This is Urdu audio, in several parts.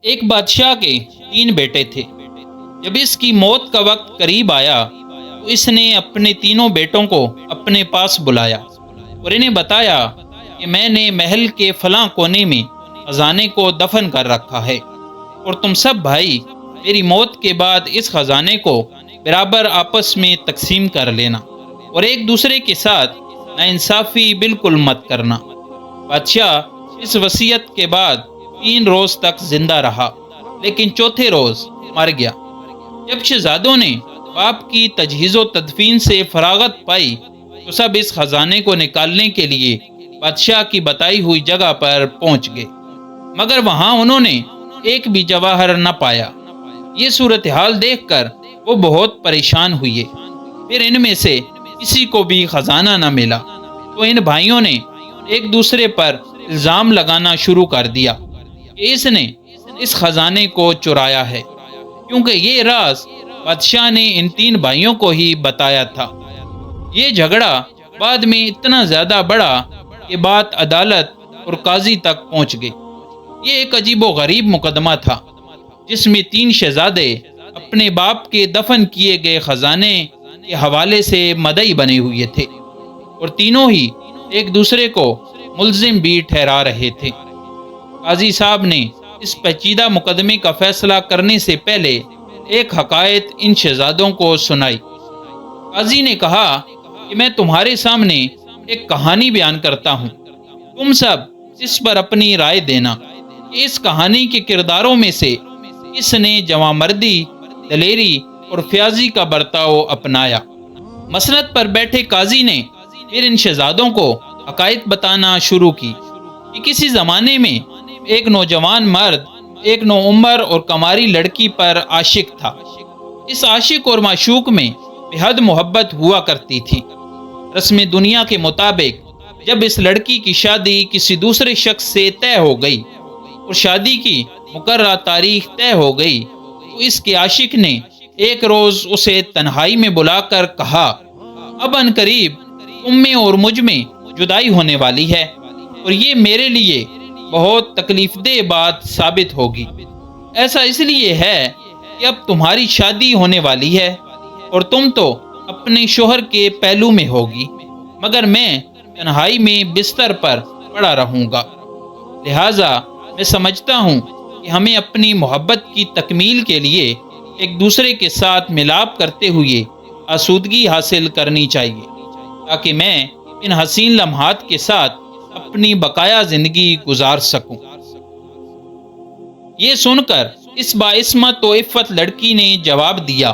ایک بادشاہ کے 3 بیٹے تھے۔ جب اس کی موت کا وقت قریب آیا تو اس نے اپنے تینوں بیٹوں کو اپنے پاس بلایا اور انہیں بتایا کہ میں نے محل کے فلاں کونے میں خزانے کو دفن کر رکھا ہے، اور تم سب بھائی میری موت کے بعد اس خزانے کو برابر آپس میں تقسیم کر لینا، اور ایک دوسرے کے ساتھ ناانصافی بالکل مت کرنا۔ بادشاہ اس وصیت کے بعد 3 روز تک زندہ رہا، لیکن چوتھے روز مر گیا۔ جب شہزادوں نے باپ کی تجہیز و تدفین سے فراغت پائی تو سب اس خزانے کو نکالنے کے لیے بادشاہ کی بتائی ہوئی جگہ پر پہنچ گئے، مگر وہاں انہوں نے ایک بھی جواہر نہ پایا۔ یہ صورتحال دیکھ کر وہ بہت پریشان ہوئے۔ پھر ان میں سے کسی کو بھی خزانہ نہ ملا تو ان بھائیوں نے ایک دوسرے پر الزام لگانا شروع کر دیا کہ اس نے اس خزانے کو چرایا ہے، کیونکہ یہ راز بادشاہ نے ان 3 بھائیوں کو ہی بتایا تھا۔ یہ جھگڑا بعد میں اتنا زیادہ بڑھا کہ بات عدالت اور قاضی تک پہنچ گئی۔ یہ ایک عجیب و غریب مقدمہ تھا جس میں 3 شہزادے اپنے باپ کے دفن کیے گئے خزانے کے حوالے سے مدعی بنے ہوئے تھے، اور تینوں ہی ایک دوسرے کو ملزم بھی ٹھہرا رہے تھے۔ قاضی صاحب نے اس پیچیدہ مقدمے کا فیصلہ کرنے سے پہلے ایک حکایت ان شہزادوں کو سنائی۔ قاضی نے کہا کہ میں تمہارے سامنے ایک کہانی بیان کرتا ہوں، تم سب اس پر اپنی رائے دینا کہ اس کہانی کے کرداروں میں سے کس نے جوانمردی، دلیری اور فیاضی کا برتاؤ اپنایا۔ مسند پر بیٹھے قاضی نے پھر ان شہزادوں کو حکایت بتانا شروع کی کہ کسی زمانے میں ایک نوجوان مرد ایک نوعمر اور کماری لڑکی پر عاشق تھا۔ اس عاشق اور معشوق میں بے حد محبت ہوا کرتی تھی۔ رسم دنیا کے مطابق جب اس لڑکی کی شادی کسی دوسرے شخص سے طے ہو گئی اور شادی کی مقررہ تاریخ طے ہو گئی تو اس کے عاشق نے ایک روز اسے تنہائی میں بلا کر کہا، اب ان قریب تم میں اور مجھ میں جدائی ہونے والی ہے، اور یہ میرے لیے بہت تکلیف دہ بات ثابت ہوگی۔ ایسا اس لیے ہے کہ اب تمہاری شادی ہونے والی ہے اور تم تو اپنے شوہر کے پہلو میں ہوگی، مگر میں تنہائی میں بستر پر پڑا رہوں گا۔ لہٰذا میں سمجھتا ہوں کہ ہمیں اپنی محبت کی تکمیل کے لیے ایک دوسرے کے ساتھ ملاپ کرتے ہوئے آسودگی حاصل کرنی چاہیے، تاکہ میں ان حسین لمحات کے ساتھ اپنی بقایا زندگی گزار سکوں۔ یہ سن کر اس باعصمت و عفت لڑکی نے جواب دیا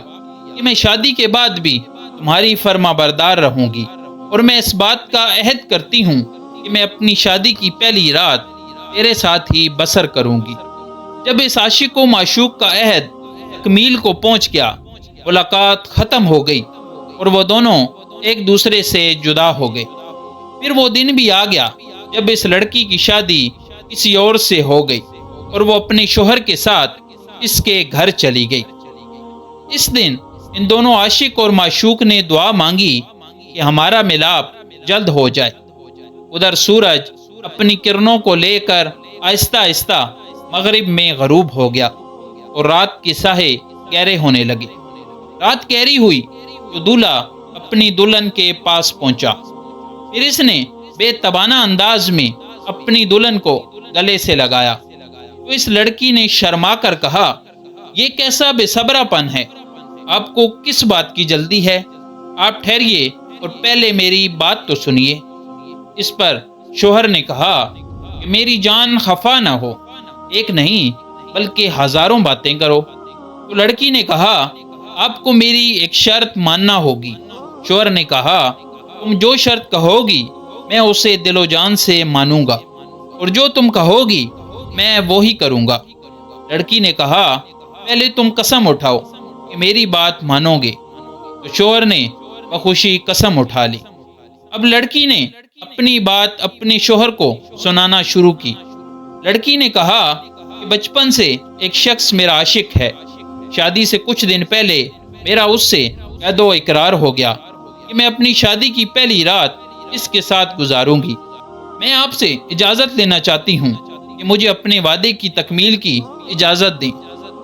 کہ میں شادی کے بعد بھی تمہاری فرما بردار رہوں گی، اور میں اس بات کا عہد کرتی ہوں کہ میں اپنی شادی کی پہلی رات تیرے ساتھ ہی بسر کروں گی۔ جب اس عاشق و معشوق کا عہد تکمیل کو پہنچ گیا، ملاقات ختم ہو گئی اور وہ دونوں ایک دوسرے سے جدا ہو گئے۔ پھر وہ دن بھی آ گیا جب اس لڑکی کی شادی کسی اور سے ہو گئی اور وہ اپنے شوہر کے ساتھ اس کے گھر چلی گئی۔ اس دن ان دونوں عاشق اور معشوق نے دعا مانگی کہ ہمارا ملاپ جلد ہو جائے۔ ادھر سورج اپنی کرنوں کو لے کر آہستہ آہستہ مغرب میں غروب ہو گیا اور رات کے سائے گہرے ہونے لگے۔ رات گہری ہوئی تو دولہا اپنی دلہن کے پاس پہنچا۔ پھر اس نے بے تابانہ انداز میں اپنی دلہن کو گلے سے لگایا تو اس لڑکی نے شرما کر کہا، یہ کیسا بے صبرا پن ہے، آپ کو کس بات کی جلدی ہے؟ آپ ٹھہریے اور پہلے میری بات تو سنیے۔ اس پر شوہر نے کہا کہ میری جان خفا نہ ہو، ایک نہیں بلکہ ہزاروں باتیں کرو۔ تو لڑکی نے کہا، آپ کو میری ایک شرط ماننا ہوگی۔ شوہر نے کہا، تم جو شرط کہو گی میں اسے دل و جان سے مانوں گا، اور جو تم کہو گی میں وہی کروں گا۔ لڑکی نے کہا، پہلے تم قسم اٹھاؤ کہ میری بات مانو گے۔ تو شوہر نے بخوشی قسم اٹھا لی۔ اب لڑکی نے اپنی بات اپنے شوہر کو سنانا شروع کی۔ لڑکی نے کہا کہ بچپن سے ایک شخص میرا عاشق ہے۔ شادی سے کچھ دن پہلے میرا اس سے عہد و اقرار ہو گیا کہ میں اپنی شادی کی پہلی رات اس کے ساتھ گزاروں گی۔ میں آپ سے اجازت لینا چاہتی ہوں کہ مجھے اپنے وعدے کی تکمیل کی اجازت دیں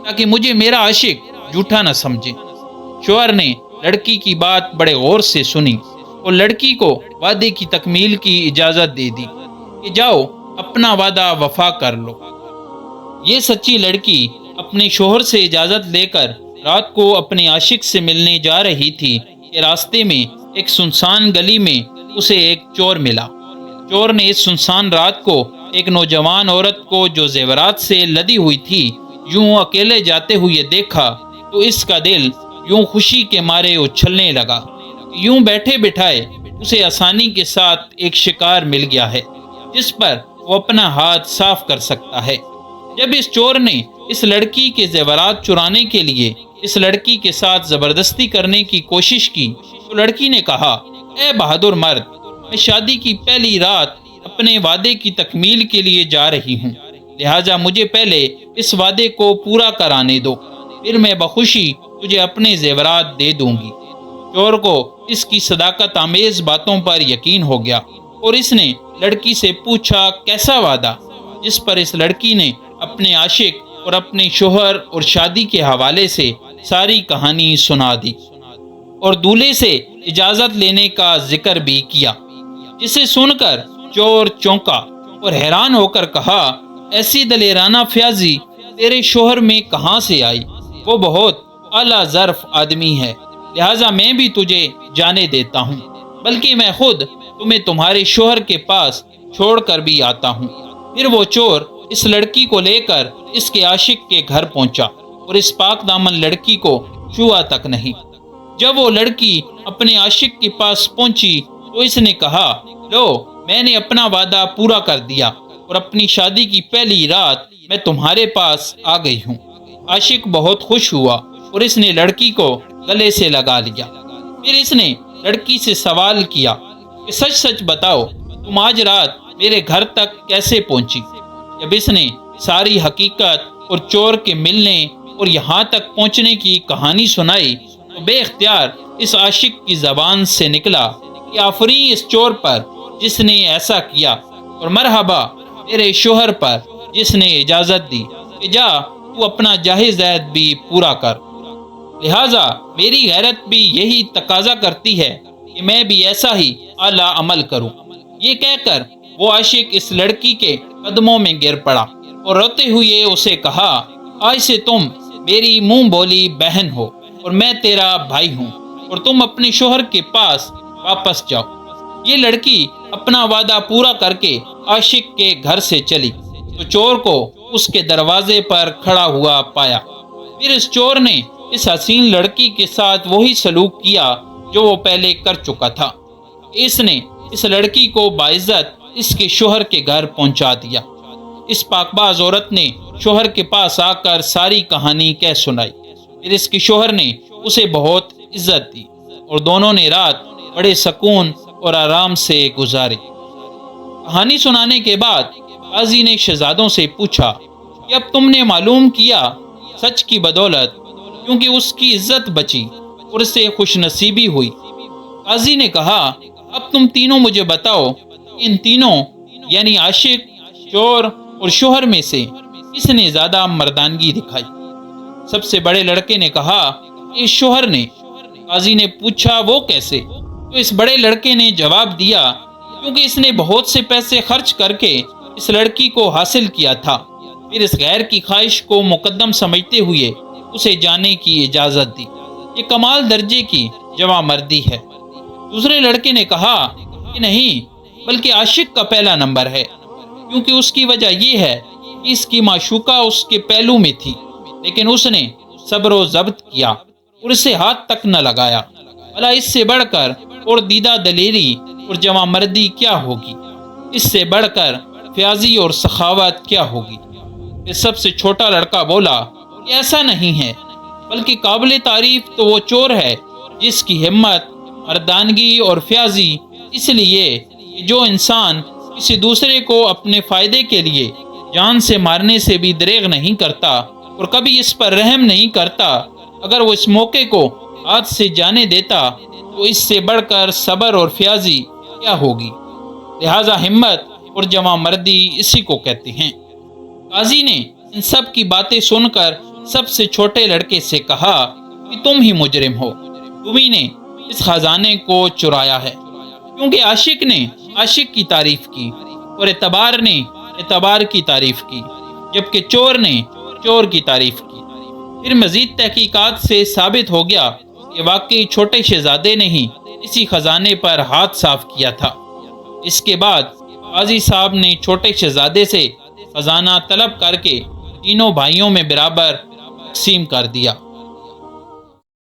تاکہ مجھے میرا عاشق جھوٹا نہ سمجھے۔ شوہر نے لڑکی کی بات بڑے غور سے سنی اور لڑکی کو وعدے کی تکمیل کی اجازت دے دی کہ جاؤ اپنا وعدہ وفا کر لو۔ یہ سچی لڑکی اپنے شوہر سے اجازت لے کر رات کو اپنے عاشق سے ملنے جا رہی تھی کہ راستے میں ایک سنسان گلی میں اسے ایک چور ملا۔ چور نے اس سنسان رات کو ایک نوجوان عورت کو جو زیورات سے لدی ہوئی تھی یوں اکیلے جاتے ہوئے دیکھا تو اس کا دل یوں خوشی کے مارے اچھلنے لگا۔ یوں بیٹھے بٹھائے اسے آسانی کے ساتھ ایک شکار مل گیا ہے جس پر وہ اپنا ہاتھ صاف کر سکتا ہے۔ جب اس چور نے اس لڑکی کے زیورات چرانے کے لیے اس لڑکی کے ساتھ زبردستی کرنے کی کوشش کی تو لڑکی نے کہا، اے بہادر مرد، میں شادی کی پہلی رات اپنے وعدے کی تکمیل کے لیے جا رہی ہوں، لہٰذا مجھے پہلے اس وعدے کو پورا کرانے دو، پھر میں بخوشی تجھے اپنے زیورات دے دوں گی۔ چور کو اس کی صداقت آمیز باتوں پر یقین ہو گیا اور اس نے لڑکی سے پوچھا کیسا وعدہ، جس پر اس لڑکی نے اپنے عاشق اور اپنے شوہر اور شادی کے حوالے سے ساری کہانی سنا دی اور دولہے سے اجازت لینے کا ذکر بھی کیا، جسے سن کر چور چونکا اور حیران ہو کر کہا، ایسی دلیرانہ فیاضی تیرے شوہر میں کہاں سے آئی؟ وہ بہت اعلیٰ ظرف آدمی ہے، لہٰذا میں بھی تجھے جانے دیتا ہوں، بلکہ میں خود تمہیں تمہارے شوہر کے پاس چھوڑ کر بھی آتا ہوں۔ پھر وہ چور اس لڑکی کو لے کر اس کے عاشق کے گھر پہنچا اور اس پاک دامن لڑکی کو چھوا تک نہیں۔ جب وہ لڑکی اپنے عاشق کے پاس پہنچی تو اس نے کہا، لو میں نے اپنا وعدہ پورا کر دیا اور اپنی شادی کی پہلی رات میں تمہارے پاس آ گئی ہوں۔ عاشق بہت خوش ہوا اور اس نے لڑکی کو گلے سے لگا لیا۔ پھر اس نے لڑکی سے سوال کیا کہ سچ سچ بتاؤ تم آج رات میرے گھر تک کیسے پہنچی؟ جب اس نے ساری حقیقت اور چور کے ملنے اور یہاں تک پہنچنے کی کہانی سنائی تو بے اختیار اس عاشق کی زبان سے نکلا کہ آفرین اس چور پر جس نے ایسا کیا، اور مرحبا میرے شوہر پر جس نے اجازت دی کہ جا تو اپنا جہیز عہد بھی پورا کر۔ لہٰذا میری غیرت بھی یہی تقاضا کرتی ہے کہ میں بھی ایسا ہی اعلیٰ عمل کروں۔ یہ کہہ کر وہ عاشق اس لڑکی کے قدموں میں گر پڑا اور روتے ہوئے اسے کہا، آج سے تم میری منہ بولی بہن ہو اور میں تیرا بھائی ہوں، اور تم اپنے شوہر کے پاس واپس جاؤ۔ یہ لڑکی اپنا وعدہ پورا کر کے عاشق کے گھر سے چلی تو چور کو اس کے دروازے پر کھڑا ہوا پایا۔ پھر اس چور نے اس حسین لڑکی کے ساتھ وہی سلوک کیا جو وہ پہلے کر چکا تھا۔ اس نے اس لڑکی کو باعزت اس کے شوہر کے گھر پہنچا دیا۔ اس پاکباز عورت نے شوہر کے پاس آ کر ساری کہانی کہہ سنائی۔ پھر اس کے شوہر نے اسے بہت عزت دی اور دونوں نے رات بڑے سکون اور آرام سے گزاری۔ کہانی سنانے کے بعد قاضی نے شہزادوں سے پوچھا کہ اب تم نے معلوم کیا سچ کی بدولت کیونکہ اس کی عزت بچی اور اسے خوش نصیبی ہوئی۔ قاضی نے کہا، اب تم تینوں مجھے بتاؤ کہ ان تینوں یعنی عاشق، چور اور شوہر میں سے کس نے زیادہ مردانگی دکھائی؟ سب سے بڑے لڑکے نے کہا کہ اس شوہر نے۔ قاضی نے پوچھا وہ کیسے؟ تو اس بڑے لڑکے نے جواب دیا، کیونکہ اس نے بہت سے پیسے خرچ کر کے اس لڑکی کو حاصل کیا تھا، پھر اس غیر کی خواہش کو مقدم سمجھتے ہوئے اسے جانے کی اجازت دی۔ یہ کمال درجے کی جوان مردی ہے۔ دوسرے لڑکے نے کہا کہ نہیں، بلکہ عاشق کا پہلا نمبر ہے، کیونکہ اس کی وجہ یہ ہے کہ اس کی معشوقہ اس کے پہلو میں تھی، لیکن اس نے صبر و ضبط کیا اور اسے ہاتھ تک نہ لگایا۔ بھلا اس سے بڑھ کر اور دیدہ دلیری اور جوان مردی کیا ہوگی؟ اس سے بڑھ کر فیاضی اور سخاوت کیا ہوگی؟ پھر سب سے چھوٹا لڑکا بولا کہ ایسا نہیں ہے، بلکہ قابل تعریف تو وہ چور ہے جس کی ہمت، مردانگی اور فیاضی اس لیے کہ جو انسان کسی دوسرے کو اپنے فائدے کے لیے جان سے مارنے سے بھی دریغ نہیں کرتا اور کبھی اس پر رحم نہیں کرتا، اگر وہ اس موقع کو ہاتھ سے جانے دیتا تو اس سے بڑھ کر صبر اور فیاضی کیا ہوگی؟ لہذا ہمت اور جوان مردی اسی کو کہتے ہیں۔ قاضی نے ان سب کی باتیں سن کر سب سے چھوٹے لڑکے سے کہا کہ تم ہی مجرم ہو، تمہیں نے اس خزانے کو چرایا ہے، کیونکہ عاشق نے عاشق کی تعریف کی اور اعتبار نے اعتبار کی تعریف کی، جبکہ چور نے چور کی تعریف کی۔ پھر مزید تحقیقات سے ثابت ہو گیا کہ واقعی چھوٹے شہزادے نے ہی اسی خزانے پر ہاتھ صاف کیا تھا۔ اس کے بعد قاضی صاحب نے چھوٹے شہزادے سے خزانہ طلب کر کے تینوں بھائیوں میں برابر تقسیم کر دیا۔